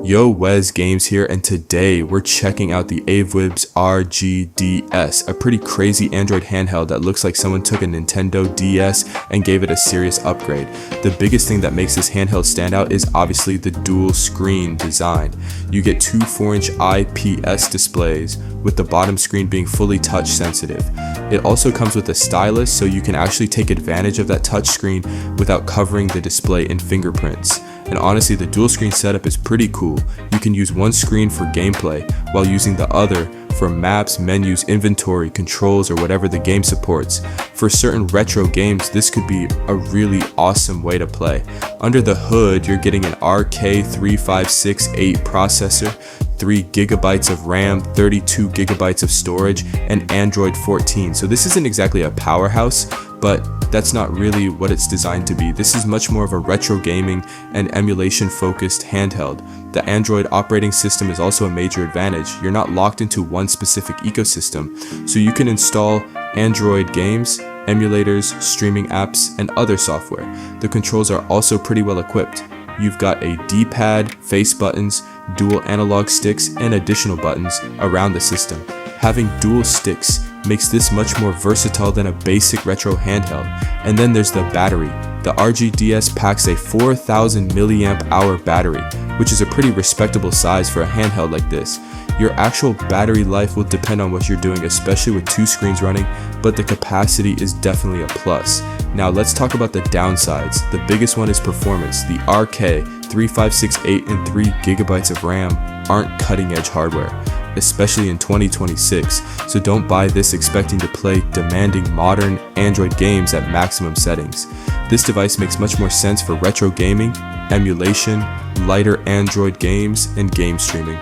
Yo, Wes Games here, and today we're checking out the Aivuidbs RG DS, a pretty crazy Android handheld that looks like someone took a Nintendo DS and gave it a serious upgrade. The biggest thing that makes this handheld stand out is obviously the dual screen design. You get two 4-inch IPS displays, with the bottom screen being fully touch sensitive. It also comes with a stylus, so you can actually take advantage of that touch screen without covering the display in fingerprints. And honestly, the dual screen setup is pretty cool. You can use one screen for gameplay while using the other for maps, menus, inventory, controls, or whatever the game supports. For certain retro games, this could be a really awesome way to play. Under the hood, you're getting an RK3568 processor, 3 GB of RAM, 32 GB of storage, and Android 14. So this isn't exactly a powerhouse, but that's not really what it's designed to be. This is much more of a retro gaming and emulation focused handheld. The Android operating system is also a major advantage. You're not locked into one specific ecosystem, so you can install Android games, emulators, streaming apps, and other software. The controls are also pretty well equipped. You've got a D-pad, face buttons, dual analog sticks, and additional buttons around the system. Having dual sticks makes this much more versatile than a basic retro handheld. And then there's the battery. The RG DS packs a 4000 mAh battery, which is a pretty respectable size for a handheld like this. Your actual battery life will depend on what you're doing, especially with two screens running, but the capacity is definitely a plus. Now let's talk about the downsides. The biggest one is performance. The RK3568 and 3 GB of RAM aren't cutting edge hardware, especially in 2026, so don't buy this expecting to play demanding modern Android games at maximum settings. This device makes much more sense for retro gaming, emulation, lighter Android games, and game streaming.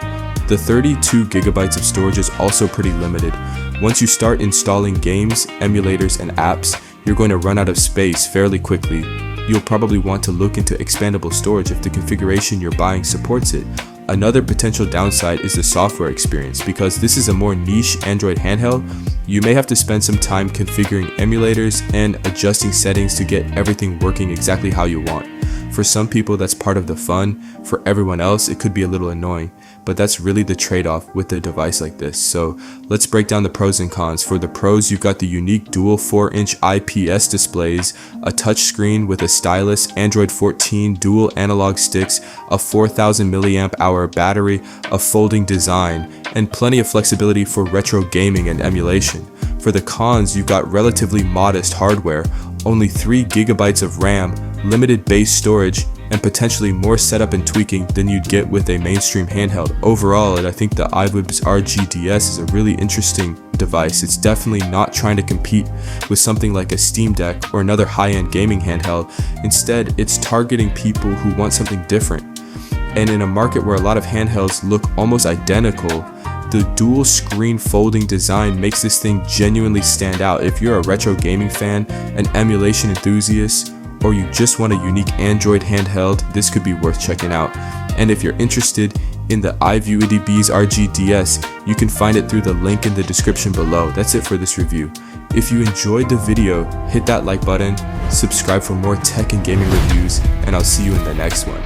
The 32 GB of storage is also pretty limited. Once you start installing games, emulators, and apps, you're going to run out of space fairly quickly. You'll probably want to look into expandable storage if the configuration you're buying supports it. Another potential downside is the software experience. Because this is a more niche Android handheld, you may have to spend some time configuring emulators and adjusting settings to get everything working exactly how you want. For some people, that's part of the fun. For everyone else, it could be a little annoying, but that's really the trade-off with a device like this. So let's break down the pros and cons. For the pros, you've got the unique dual 4-inch IPS displays, a touch screen with a stylus, Android 14, dual analog sticks, a 4000 mAh battery, a folding design, and plenty of flexibility for retro gaming and emulation. For the cons, you've got relatively modest hardware, only 3 GB of RAM, limited base storage, and potentially more setup and tweaking than you'd get with a mainstream handheld. Overall, I think the Aivuidbs RG DS is a really interesting device. It's definitely not trying to compete with something like a Steam Deck or another high-end gaming handheld. Instead, it's targeting people who want something different. And in a market where a lot of handhelds look almost identical, the dual screen folding design makes this thing genuinely stand out. If you're a retro gaming fan, an emulation enthusiast, or you just want a unique Android handheld, this could be worth checking out. And if you're interested in the Aivuidbs RG DS, you can find it through the link in the description below. That's it for this review. If you enjoyed the video, hit that like button, subscribe for more tech and gaming reviews, and I'll see you in the next one.